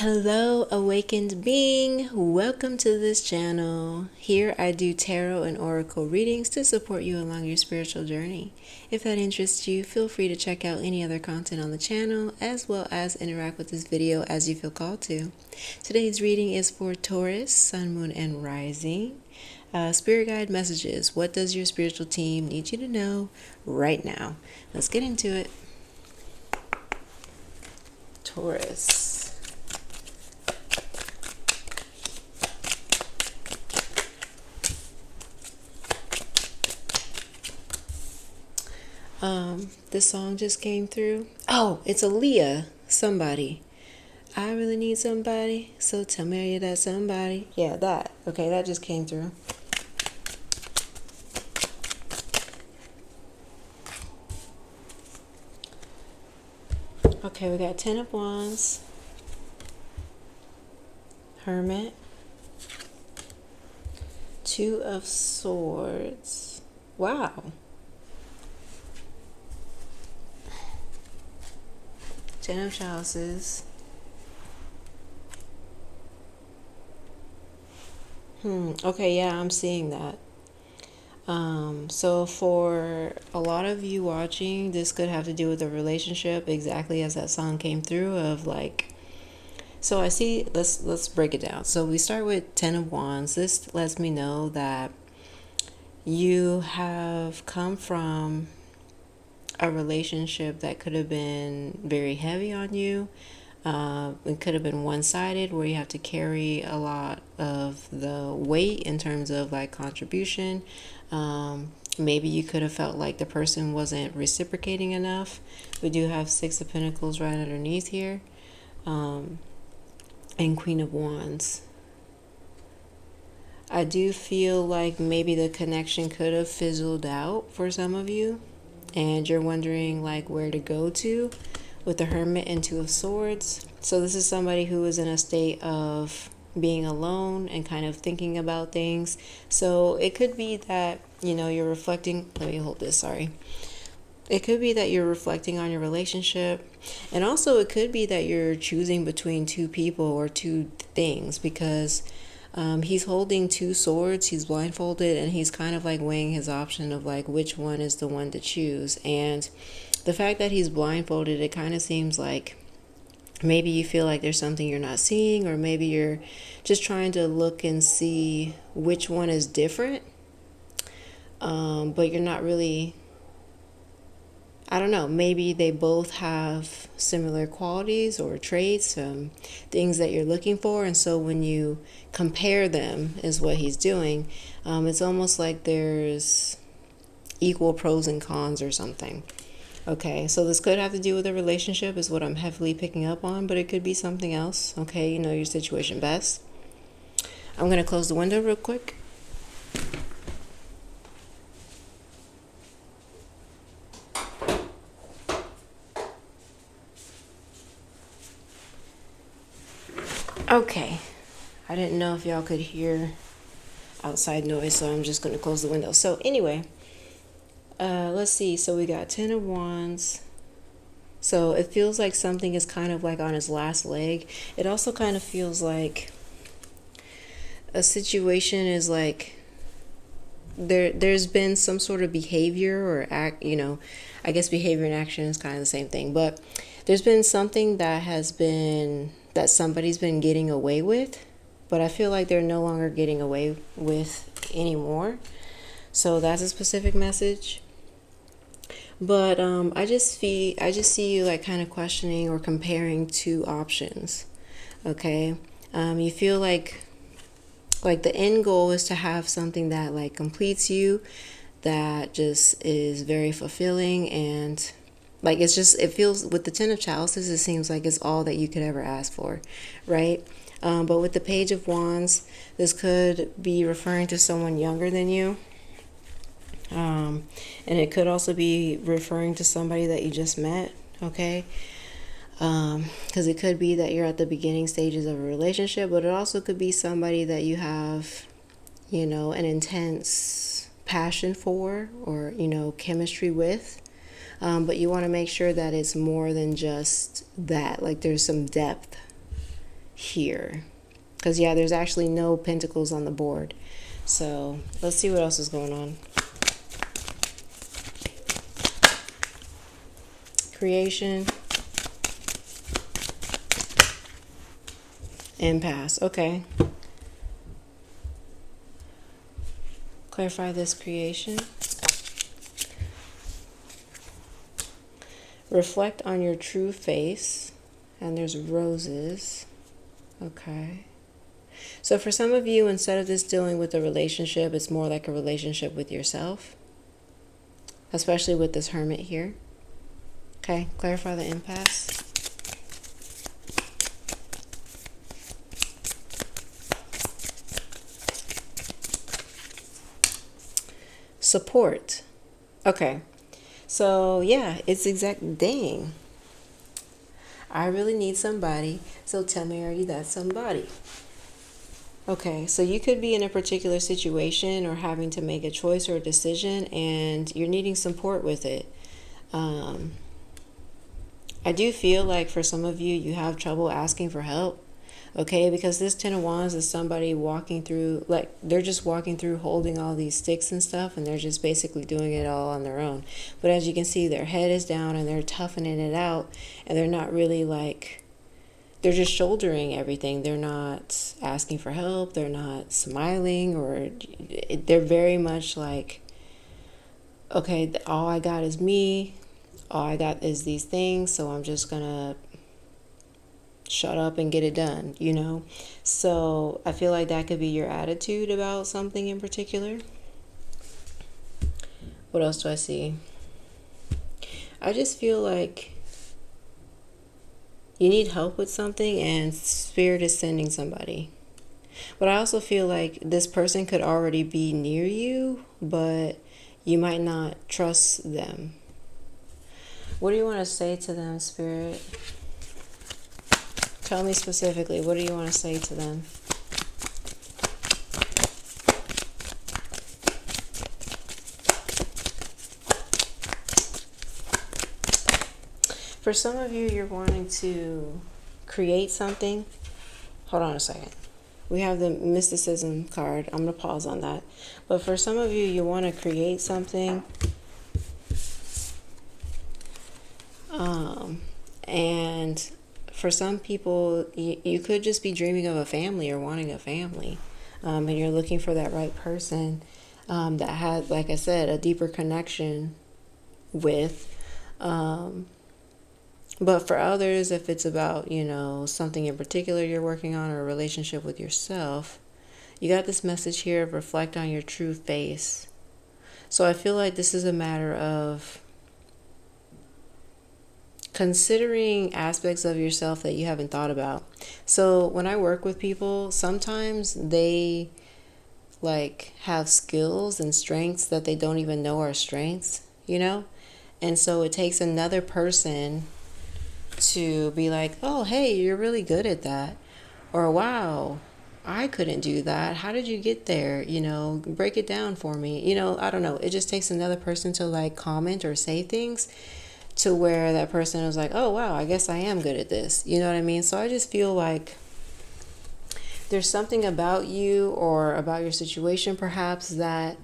Hello, awakened being. Welcome to this channel. Here I do tarot and oracle readings to support you along your spiritual journey. If that interests you, feel free to check out any other content on the channel as well as interact with this video as you feel called to. Today's reading is for Taurus, Sun, Moon, and Rising. Spirit guide messages. What does your spiritual team need you to know right now? Let's get into it. Taurus. This song just came through. Oh, it's Aaliyah. Somebody. I really need somebody, so tell me you're that somebody. Yeah, that. Okay, that just came through. Okay, we got 10 of Wands, Hermit, 2 of Swords. Wow. 10 of Chalices. Okay, yeah, I'm seeing that. So for a lot of you watching, this could have to do with a relationship, exactly as that song came through of like, so I see, let's break it down. So we start with 10 of Wands. This lets me know that you have come from a relationship that could have been very heavy on you. It could have been one-sided where you have to carry a lot of the weight in terms of like contribution. Maybe you could have felt like the person wasn't reciprocating enough. We do have 6 of Pentacles right underneath here, and Queen of Wands. I do feel like maybe the connection could have fizzled out for some of you, and you're wondering like where to go to with the Hermit and 2 of Swords. So this is somebody who is in a state of being alone and kind of thinking about things. So it could be that, you know, you're reflecting. Let me hold this, sorry. It could be that you're reflecting on your relationship. And also it could be that you're choosing between 2 people or 2 things, because he's holding 2 swords, he's blindfolded, and he's kind of like weighing his option of like which one is the one to choose. And the fact that he's blindfolded, it kind of seems like maybe you feel like there's something you're not seeing, or maybe you're just trying to look and see which one is different, but you're not really, I don't know, maybe they both have similar qualities or traits, things that you're looking for. And so when you compare them is what he's doing. It's almost like there's equal pros and cons or something. Okay, so this could have to do with a relationship is what I'm heavily picking up on, but it could be something else. Okay, you know your situation best. I'm going to close the window real quick. Okay, I didn't know if y'all could hear outside noise, so I'm just going to close the window. So anyway, let's see. So we got 10 of Wands. So it feels like something is kind of like on his last leg. It also kind of feels like a situation is like there's been some sort of behavior or act, you know, I guess behavior and action is kind of the same thing, but there's been something that somebody's been getting away with, but I feel like they're no longer getting away with anymore. So that's a specific message. But I just see you like kind of questioning or comparing 2 options. Okay, you feel like the end goal is to have something that like completes you, that just is very fulfilling, and like it feels with the 10 of Chalices, it seems like it's all that you could ever ask for, right? But with the Page of Wands, this could be referring to someone younger than you. And it could also be referring to somebody that you just met, okay? Because it could be that you're at the beginning stages of a relationship, but it also could be somebody that you have, you know, an intense passion for, or, you know, chemistry with. But you want to make sure that it's more than just that, like there's some depth here. Because, yeah, there's actually no pentacles on the board. So let's see what else is going on. Creation. Impasse. Okay. Clarify this creation. Reflect on your true face. And there's roses. Okay. So for some of you, instead of this dealing with a relationship, it's more like a relationship with yourself. Especially with this hermit here. Okay. Clarify the impasse. Support. Okay. So yeah, it's dang. I really need somebody. So tell me, are you that somebody? Okay, so you could be in a particular situation or having to make a choice or a decision, and you're needing support with it. I do feel like for some of you, you have trouble asking for help. Okay, because this Ten of Wands is somebody walking through, like they're just walking through holding all these sticks and stuff, and they're just basically doing it all on their own. But as you can see, their head is down and they're toughening it out, and they're not really like, they're just shouldering everything. They're not asking for help. They're not smiling, or they're very much like, okay, all I got is me. All I got is these things, so I'm just gonna shut up and get it done, you know? So I feel like that could be your attitude about something in particular. What else do I see? I just feel like you need help with something and Spirit is sending somebody. But I also feel like this person could already be near you, but you might not trust them. What do you want to say to them, Spirit? Tell me specifically, what do you want to say to them? For some of you, you're wanting to create something. Hold on a second. We have the mysticism card. I'm going to pause on that. But for some of you, you want to create something. And for some people, you could just be dreaming of a family or wanting a family. And you're looking for that right person that had, like I said, a deeper connection with. But for others, if it's about, you know, something in particular you're working on or a relationship with yourself, you got this message here of reflect on your true face. So I feel like this is a matter of considering aspects of yourself that you haven't thought about. So when I work with people, sometimes they like have skills and strengths that they don't even know are strengths, you know? And so it takes another person to be like, oh, hey, you're really good at that. Or, wow, I couldn't do that. How did you get there? You know, break it down for me. You know, I don't know. It just takes another person to like comment or say things to where that person is like, oh, wow, I guess I am good at this. You know what I mean? So I just feel like there's something about you or about your situation perhaps that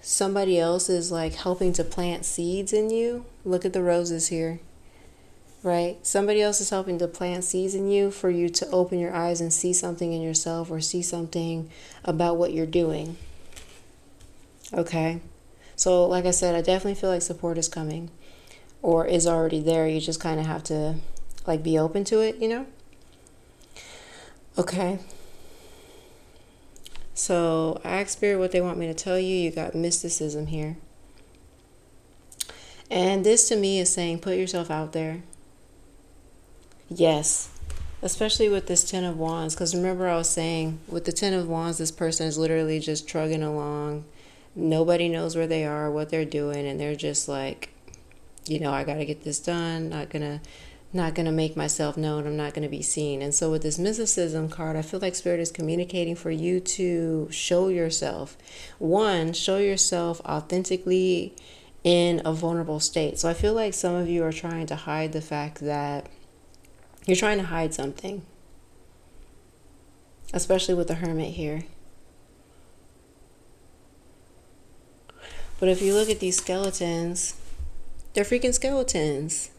somebody else is like helping to plant seeds in you. Look at the roses here, right? Somebody else is helping to plant seeds in you for you to open your eyes and see something in yourself or see something about what you're doing. Okay? So like I said, I definitely feel like support is coming or is already there. You just kind of have to like be open to it, you know? Okay. So I asked Spirit what they want me to tell you. You got mysticism here. And this to me is saying put yourself out there. Yes. Especially with this Ten of Wands. Because remember I was saying with the Ten of Wands, this person is literally just trugging along. Nobody knows where they are, what they're doing. And they're just like, you know, I got to get this done. Not gonna make myself known. I'm not gonna be seen. And so with this mysticism card, I feel like Spirit is communicating for you to show yourself. One, show yourself authentically in a vulnerable state. So I feel like some of you are trying to hide the fact that You're trying to hide something, especially with the Hermit here. But if you look at these skeletons, they're freaking skeletons.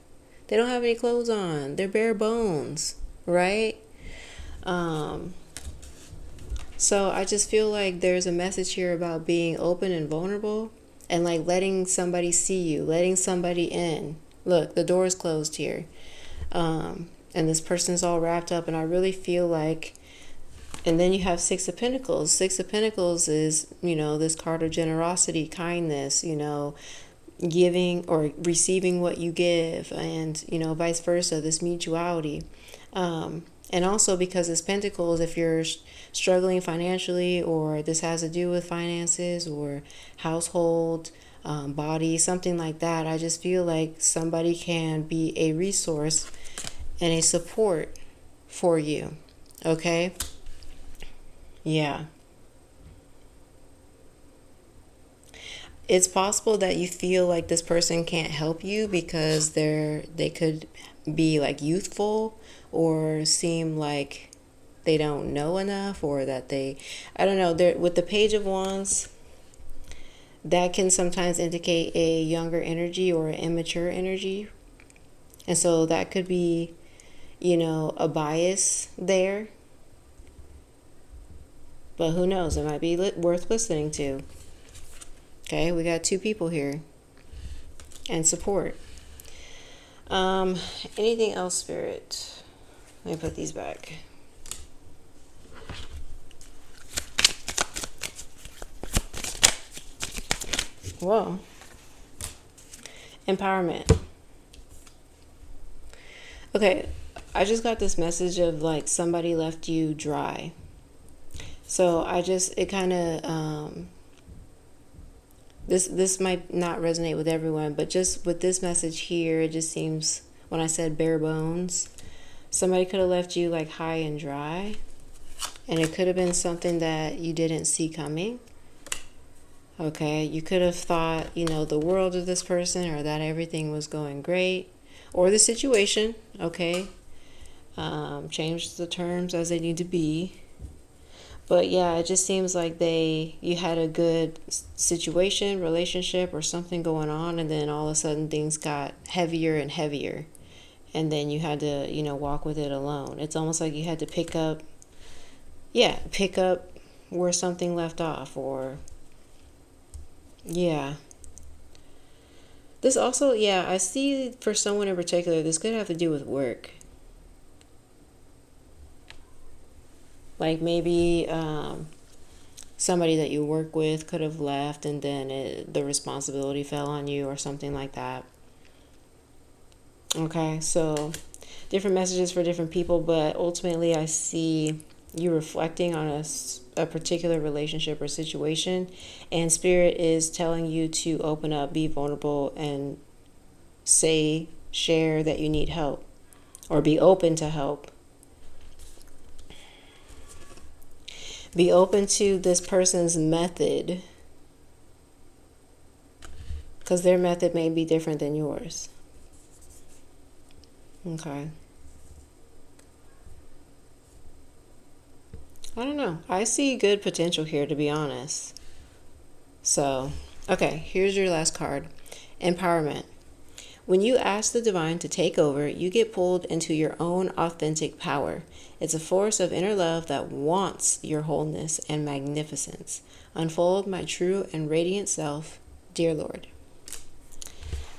They don't have any clothes on. They're bare bones, right? So I just feel like there's a message here about being open and vulnerable and like letting somebody see you, letting somebody in. Look, the door is closed here. And this person's all wrapped up, and I really feel like, and then you have Six of Pentacles. Six of Pentacles is, this card of generosity, kindness, giving or receiving what you give, and, vice versa, this mutuality. And also because it's Pentacles, if you're struggling financially, or this has to do with finances or household, body, something like that, I just feel like somebody can be a resource and a support for you. Okay? Yeah. It's possible that you feel like this person can't help you because they could be like youthful or seem like they don't know enough, or that I don't know, with the Page of Wands, that can sometimes indicate a younger energy or an immature energy. And so that could be, a bias there. But who knows? It might be worth listening to. Okay, we got two people here. And support. Anything else, Spirit? Let me put these back. Whoa. Empowerment. Okay, I just got this message of like somebody left you dry. So it kind of, this might not resonate with everyone, but just with this message here, it just seems, when I said bare bones, somebody could have left you like high and dry, and it could have been something that you didn't see coming. Okay, you could have thought, the world of this person, or that everything was going great, or the situation, okay? Change the terms as they need to be. But yeah, it just seems like you had a good situation, relationship, or something going on, and then all of a sudden things got heavier and heavier. And then you had to, walk with it alone. It's almost like you had to pick up where something left off, or, yeah. This also, I see for someone in particular, this could have to do with work. Like maybe somebody that you work with could have left, and then the responsibility fell on you, or something like that. Okay, so different messages for different people, but ultimately I see you reflecting on a particular relationship or situation, and Spirit is telling you to open up, be vulnerable, and share that you need help, or be open to help. Be open to this person's method, because their method may be different than yours. Okay. I don't know. I see good potential here, to be honest. So, okay, here's your last card. Empowerment. When you ask the divine to take over, you get pulled into your own authentic power. It's a force of inner love that wants your wholeness and magnificence. Unfold my true and radiant self, dear Lord.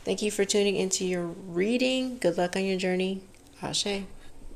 Thank you for tuning into your reading. Good luck on your journey. Ashe.